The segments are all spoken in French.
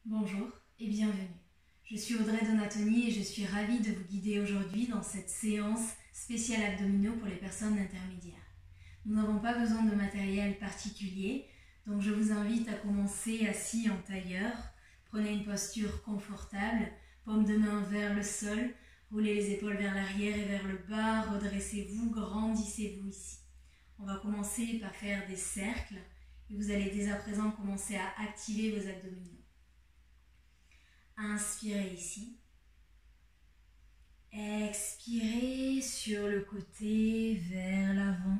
Bonjour et bienvenue. Je suis Audrey Donatoni et je suis ravie de vous guider aujourd'hui dans cette séance spéciale abdominaux pour les personnes intermédiaires. Nous n'avons pas besoin de matériel particulier, donc je vous invite à commencer assis en tailleur. Prenez une posture confortable, paume de main vers le sol, roulez les épaules vers l'arrière et vers le bas, redressez-vous, grandissez-vous ici. On va commencer par faire des cercles et vous allez dès à présent commencer à activer vos abdominaux. Inspirez ici. Expirez sur le côté vers l'avant.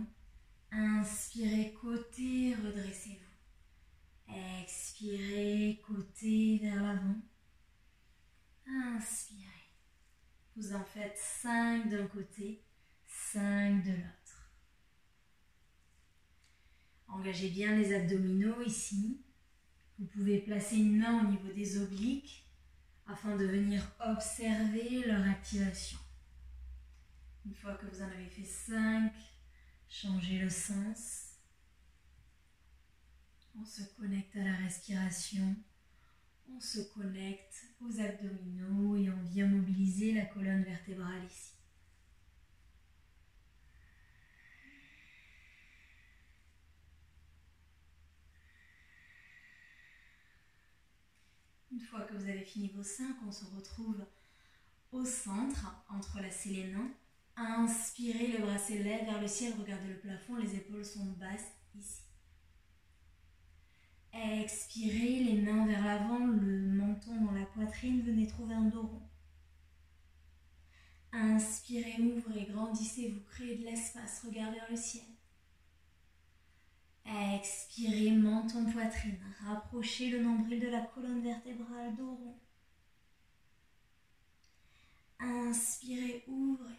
Inspirez côté, redressez-vous. Expirez côté vers l'avant. Inspirez. Vous en faites 5 d'un côté, 5 de l'autre. Engagez bien les abdominaux ici. Vous pouvez placer une main au niveau des obliques afin de venir observer leur activation. Une fois que vous en avez fait 5, changez le sens. On se connecte à la respiration, on se connecte aux abdominaux et on vient mobiliser la colonne vertébrale ici. Une fois que vous avez fini vos 5, on se retrouve au centre, entrelacez les mains. Inspirez, le bras s'élève vers le ciel, regardez le plafond, les épaules sont basses ici. Expirez, les mains vers l'avant, le menton dans la poitrine, venez trouver un dos rond. Inspirez, ouvrez, grandissez, vous créez de l'espace, regardez vers le ciel. Expirez, menton, poitrine, rapprochez le nombril de la colonne vertébrale, dos rond. Inspirez, ouvrez.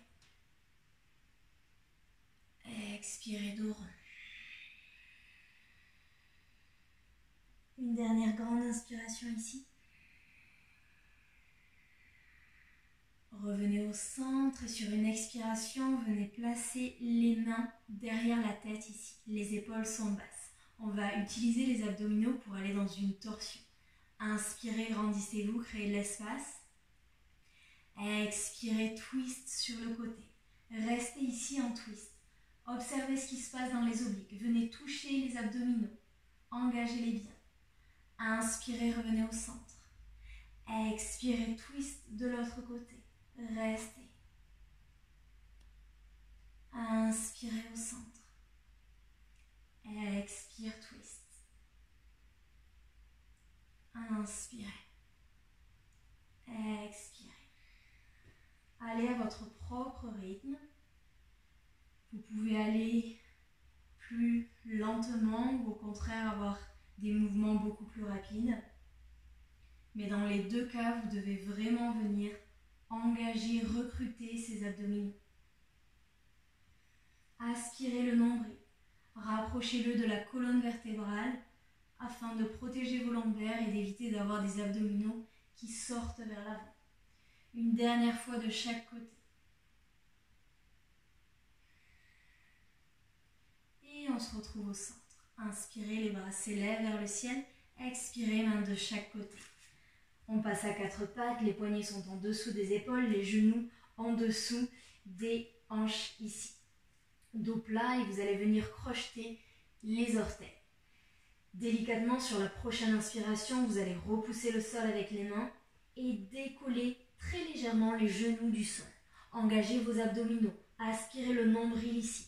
Expirez, dos rond. Une dernière grande inspiration ici. Revenez au centre et sur une expiration, venez placer les mains derrière la tête ici. Les épaules sont basses. On va utiliser les abdominaux pour aller dans une torsion. Inspirez, grandissez-vous, créez de l'espace. Expirez, twist sur le côté. Restez ici en twist. Observez ce qui se passe dans les obliques. Venez toucher les abdominaux. Engagez-les bien. Inspirez, revenez au centre. Expirez, twist de l'autre côté. Restez. Inspirez au centre. Expire, twist. Inspirez. Expirez. Allez à votre propre rythme. Vous pouvez aller plus lentement ou au contraire avoir des mouvements beaucoup plus rapides. Mais dans les deux cas, vous devez vraiment venir engager, recruter ces abdominaux. Aspirez le nombril. Rapprochez-le de la colonne vertébrale afin de protéger vos lombaires et d'éviter d'avoir des abdominaux qui sortent vers l'avant. Une dernière fois de chaque côté. Et on se retrouve au centre. Inspirez, les bras s'élèvent vers le ciel. Expirez, mains de chaque côté. On passe à 4 pattes, les poignets sont en dessous des épaules, les genoux en dessous des hanches ici. Dos plat et vous allez venir crocheter les orteils. Délicatement sur la prochaine inspiration, vous allez repousser le sol avec les mains et décoller très légèrement les genoux du sol. Engagez vos abdominaux, aspirez le nombril ici.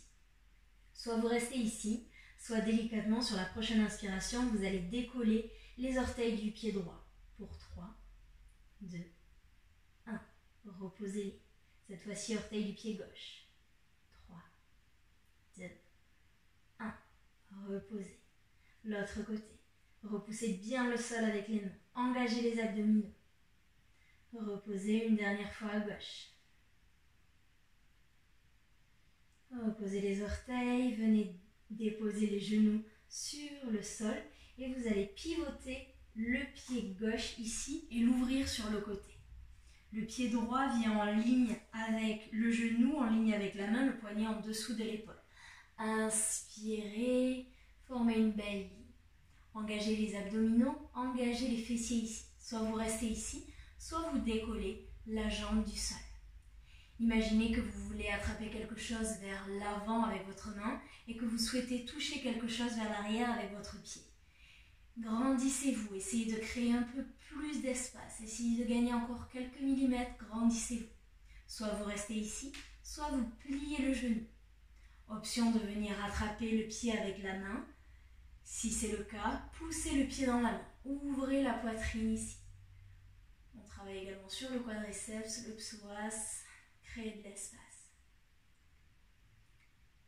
Soit vous restez ici, soit délicatement sur la prochaine inspiration, vous allez décoller les orteils du pied droit. Pour 3, 2, 1. Reposez-les. Cette fois-ci, orteil du pied gauche. 3, 2, 1. Reposez. L'autre côté. Repoussez bien le sol avec les mains. Engagez les abdominaux. Reposez une dernière fois à gauche. Reposez les orteils. Venez déposer les genoux sur le sol. Et vous allez pivoter le pied gauche ici et l'ouvrir sur le côté. Le pied droit vient en ligne avec le genou, en ligne avec la main, le poignet en dessous de l'épaule. Inspirez, formez une belle ligne. Engagez les abdominaux, engagez les fessiers ici. Soit vous restez ici, soit vous décollez la jambe du sol. Imaginez que vous voulez attraper quelque chose vers l'avant avec votre main et que vous souhaitez toucher quelque chose vers l'arrière avec votre pied. Grandissez-vous, essayez de créer un peu plus d'espace, essayez de gagner encore quelques millimètres, grandissez-vous. Soit vous restez ici, soit vous pliez le genou. Option de venir attraper le pied avec la main. Si c'est le cas, poussez le pied dans la main, ouvrez la poitrine ici. On travaille également sur le quadriceps, le psoas, créer de l'espace.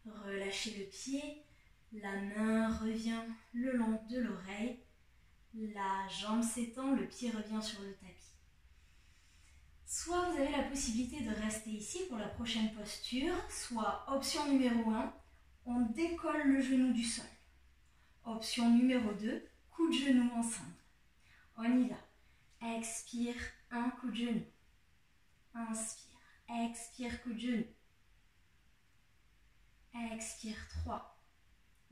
Relâchez le pied, la main revient le long de l'oreille, la jambe s'étend, le pied revient sur le tapis. Soit vous avez la possibilité de rester ici pour la prochaine posture, soit option numéro 1, on décolle le genou du sol. Option numéro 2, coup de genou ensemble. On y va. Expire, un coup de genou. Inspire, expire, coup de genou. Expire, 3.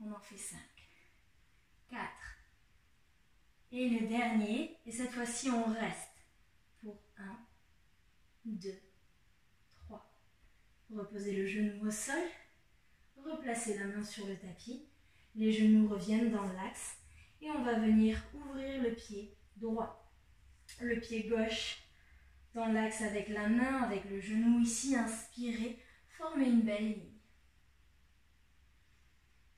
On en fait 5. 4. Et le dernier, et cette fois-ci on reste pour 1, 2, 3. Reposez le genou au sol, replacez la main sur le tapis, les genoux reviennent dans l'axe et on va venir ouvrir le pied droit. Le pied gauche dans l'axe avec la main, avec le genou ici, inspirez, formez une belle ligne.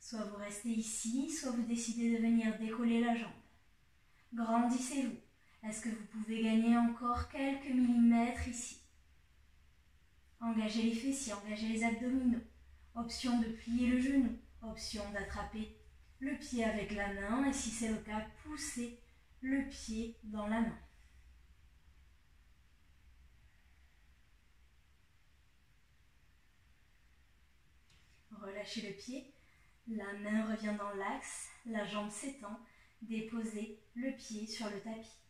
Soit vous restez ici, soit vous décidez de venir décoller la jambe. Grandissez-vous. Est-ce que vous pouvez gagner encore quelques millimètres ici? Engagez les fessiers, engagez les abdominaux. Option de plier le genou. Option d'attraper le pied avec la main. Et si c'est le cas, poussez le pied dans la main. Relâchez le pied. La main revient dans l'axe. La jambe s'étend. Déposez le pied sur le tapis.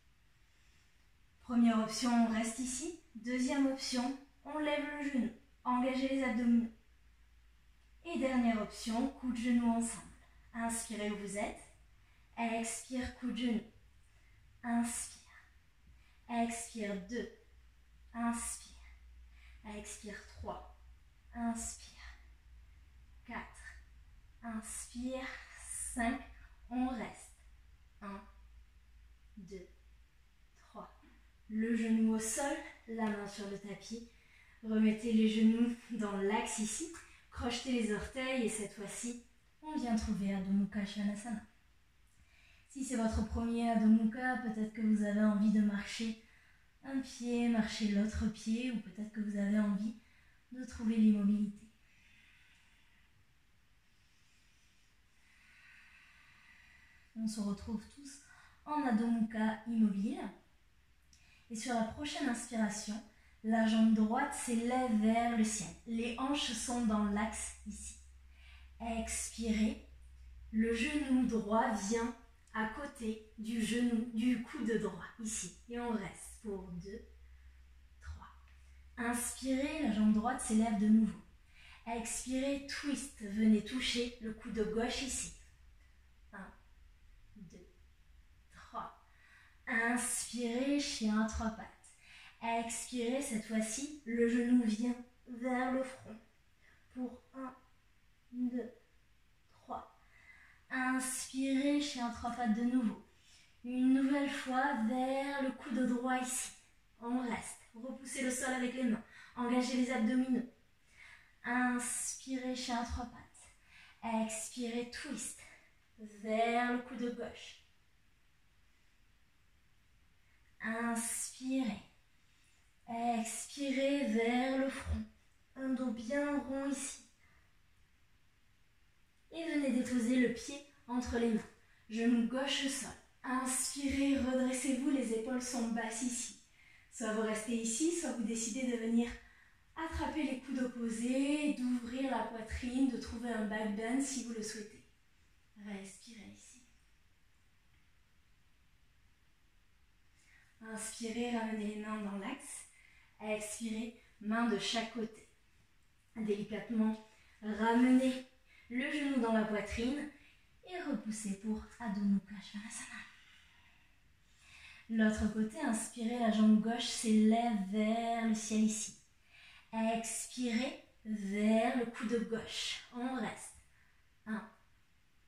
Première option, on reste ici. Deuxième option, on lève le genou. Engagez les abdominaux. Et dernière option, coup de genou ensemble. Inspirez où vous êtes. Expire, coup de genou. Inspire. Expire, 2. Inspire. Expire, 3. Inspire. 4. Inspire, 5. On reste. 1, 2, 3. Le genou au sol, la main sur le tapis. Remettez les genoux dans l'axe ici. Crochetez les orteils et cette fois-ci, on vient trouver Adho Mukha Svanasana. Si c'est votre premier Adho Mukha, peut-être que vous avez envie de marcher un pied, marcher l'autre pied, ou peut-être que vous avez envie de trouver l'immobilité. On se retrouve tous en Adho Mukha immobile. Et sur la prochaine inspiration, la jambe droite s'élève vers le ciel. Les hanches sont dans l'axe ici. Expirez. Le genou droit vient à côté du genou, du coude droit, ici. Et on reste pour 2, 3. Inspirez, la jambe droite s'élève de nouveau. Expirez, twist. Venez toucher le coude gauche ici. 1, 2, 3. Inspirez, chien à 3 pattes. Expirez, cette fois-ci, le genou vient vers le front. Pour 1, 2, 3. Inspirez, chien à 3 pattes de nouveau. Une nouvelle fois vers le coude droit ici. On reste. Repoussez le sol avec les mains. Engagez les abdominaux. Inspirez, chien à 3 pattes. Expirez, twist. Vers le coude gauche. Inspirez. Expirez vers le front. Un dos bien rond ici. Et venez déposer le pied entre les mains. Genou gauche au sol. Inspirez, redressez-vous, les épaules sont basses ici. Soit vous restez ici, soit vous décidez de venir attraper les coudes opposés, d'ouvrir la poitrine, de trouver un back bend si vous le souhaitez. Respirez ici. Inspirez, ramenez les mains dans l'axe. Expirez, main de chaque côté. Délicatement, ramenez le genou dans la poitrine et repoussez pour Adho Mukha Svanasana. L'autre côté, inspirez, la jambe gauche s'élève vers le ciel ici. Expirez vers le coude gauche. On reste. 1,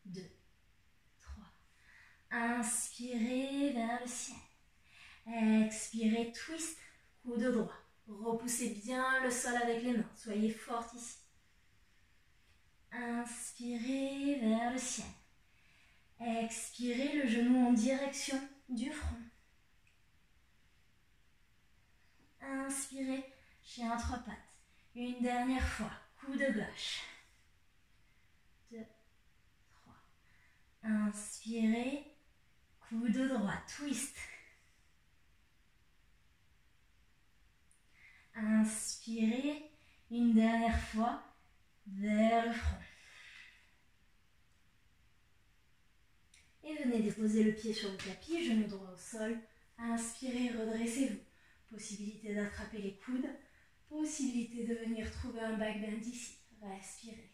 2, 3. Inspirez vers le ciel. Expirez, twist, coude droit. Repoussez bien le sol avec les mains. Soyez forte ici. Inspirez vers le ciel. Expirez, le genou en direction du front. Inspirez, chien à 3 pattes. Une dernière fois, coude gauche. 2, 3. Inspirez, coude droit, twist. Inspirez, une dernière fois, vers le front. Et venez déposer le pied sur le tapis, genou droit au sol. Inspirez, redressez-vous. Possibilité d'attraper les coudes. Possibilité de venir trouver un back bend ici. Respirez.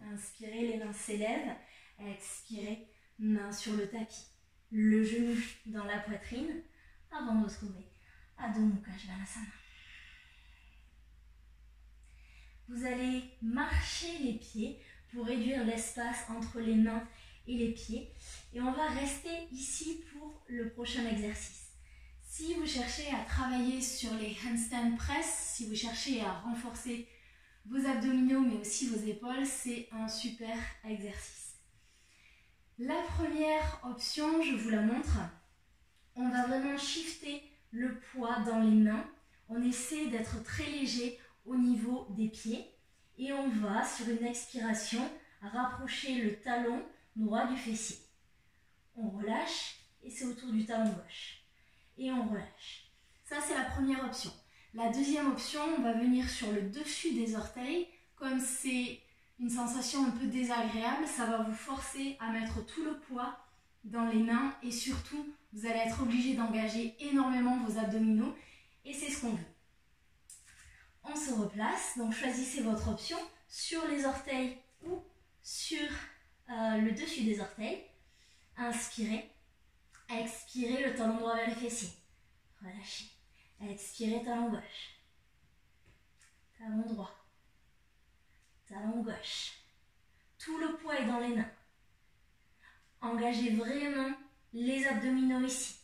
Inspirez, les mains s'élèvent. Expirez, main sur le tapis. Le genou dans la poitrine avant de trouver Adho Mukha Svanasana. Vous allez marcher les pieds pour réduire l'espace entre les mains et les pieds. Et on va rester ici pour le prochain exercice. Si vous cherchez à travailler sur les handstand press, si vous cherchez à renforcer vos abdominaux mais aussi vos épaules, c'est un super exercice. La première option, je vous la montre. On va vraiment shifter le poids dans les mains. On essaie d'être très léger au niveau des pieds. Et on va, sur une expiration, rapprocher le talon droit du fessier. On relâche et c'est autour du talon gauche. Et on relâche. Ça, c'est la première option. La deuxième option, on va venir sur le dessus des orteils. Comme c'est une sensation un peu désagréable, ça va vous forcer à mettre tout le poids dans les mains et surtout, vous allez être obligé d'engager énormément vos abdominaux et c'est ce qu'on veut. On se replace, donc choisissez votre option sur les orteils ou sur le dessus des orteils. Inspirez, expirez, le talon droit vers le fessier. Relâchez, expirez, talon gauche, talon droit, talon gauche. Tout le poids est dans les mains. Engagez vraiment les abdominaux ici.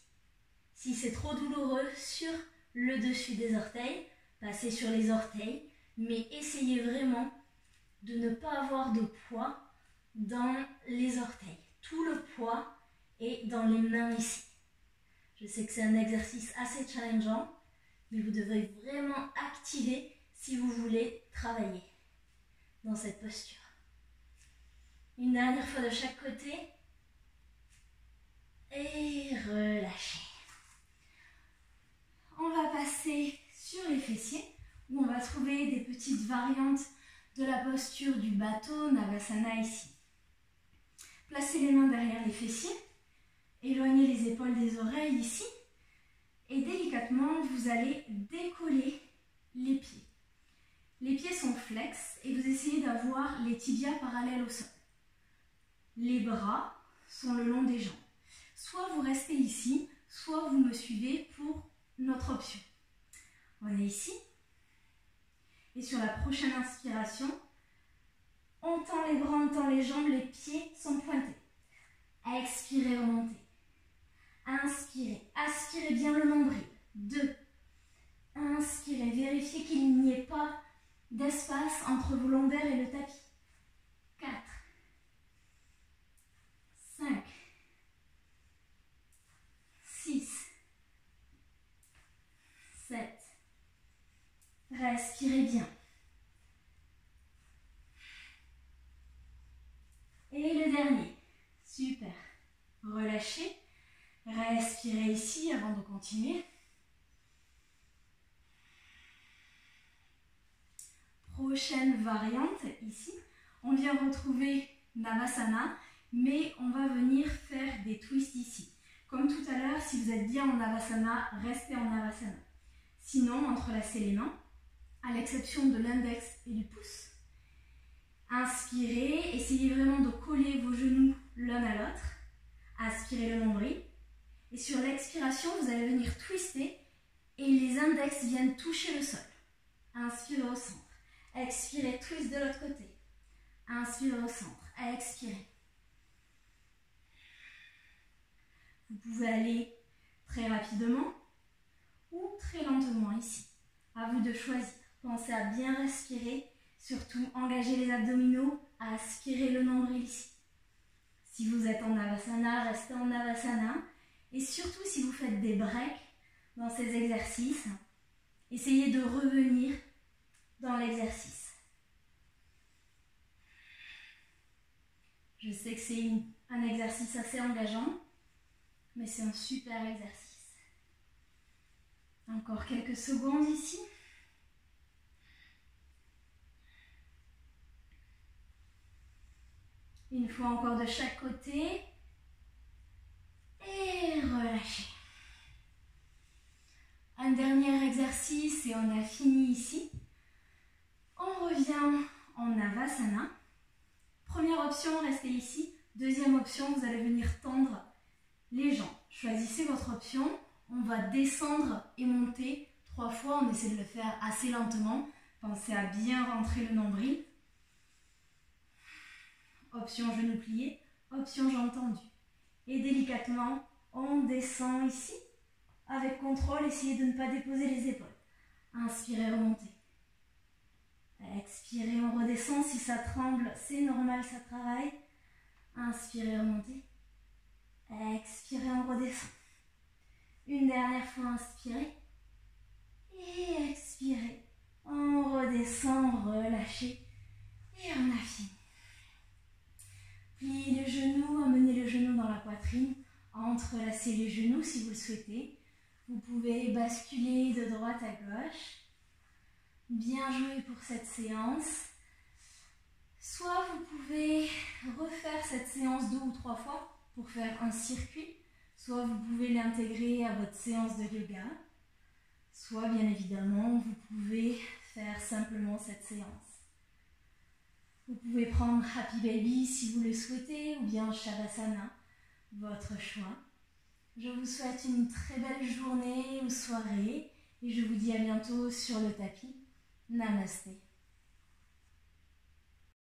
Si c'est trop douloureux, sur le dessus des orteils, passez sur les orteils, mais essayez vraiment de ne pas avoir de poids dans les orteils. Tout le poids est dans les mains ici. Je sais que c'est un exercice assez challengeant, mais vous devrez vraiment activer si vous voulez travailler dans cette posture. Une dernière fois de chaque côté. Et relâchez. On va passer sur les fessiers où on va trouver des petites variantes de la posture du bateau Navasana ici. Placez les mains derrière les fessiers, éloignez les épaules des oreilles ici et délicatement vous allez décoller les pieds. Les pieds sont flex et vous essayez d'avoir les tibias parallèles au sol. Les bras sont le long des jambes. Soit vous restez ici, soit vous me suivez pour notre option. On est ici. Et sur la prochaine inspiration, on tend les bras, on tend les jambes, les pieds sont pointés. Expirez, remontez. Inspirez, aspirez bien le nombril. 2. Inspirez, vérifiez qu'il n'y ait pas d'espace entre vos lombaires et le tapis. 4. 5. 6. 7. Respirez bien. Et le dernier. Super. Relâchez. Respirez ici avant de continuer. Prochaine variante ici. On vient retrouver Navasana, mais on va venir faire des twists ici. Comme tout à l'heure, si vous êtes bien en Navasana, restez en Navasana. Sinon, entrelacez les mains. à l'exception de l'index et du pouce. Inspirez, essayez vraiment de coller vos genoux l'un à l'autre. Aspirez le nombril. Et sur l'expiration, vous allez venir twister et les index viennent toucher le sol. Inspirez au centre. Expirez, twist de l'autre côté. Inspirez au centre. Expirez. Vous pouvez aller très rapidement ou très lentement ici. À vous de choisir. Pensez à bien respirer, surtout engager les abdominaux, aspirer le nombril ici. Si vous êtes en Navasana, restez en Navasana. Et surtout si vous faites des breaks dans ces exercices, essayez de revenir dans l'exercice. Je sais que c'est un exercice assez engageant, mais c'est un super exercice. Encore quelques secondes ici. Une fois encore de chaque côté. Et relâchez. Un dernier exercice et on a fini ici. On revient en Navasana. Première option, restez ici. Deuxième option, vous allez venir tendre les jambes. Choisissez votre option. On va descendre et monter 3 fois. On essaie de le faire assez lentement. Pensez à bien rentrer le nombril. Option genou plié, option jambes tendues. Et délicatement, on descend ici. Avec contrôle, essayez de ne pas déposer les épaules. Inspirez, remontez. Expirez, on redescend. Si ça tremble, c'est normal, ça travaille. Inspirez, remontez. Expirez, on redescend. Une dernière fois, inspirez. Et expirez. On redescend, relâchez. Et on a fini. Pliez le genou, amenez le genou dans la poitrine. Entrelacez les genoux si vous le souhaitez. Vous pouvez basculer de droite à gauche. Bien joué pour cette séance. Soit vous pouvez refaire cette séance 2 ou 3 fois pour faire un circuit. Soit vous pouvez l'intégrer à votre séance de yoga. Soit bien évidemment, vous pouvez faire simplement cette séance. Vous pouvez prendre Happy Baby si vous le souhaitez ou bien Shavasana, votre choix. Je vous souhaite une très belle journée ou soirée et je vous dis à bientôt sur le tapis. Namasté.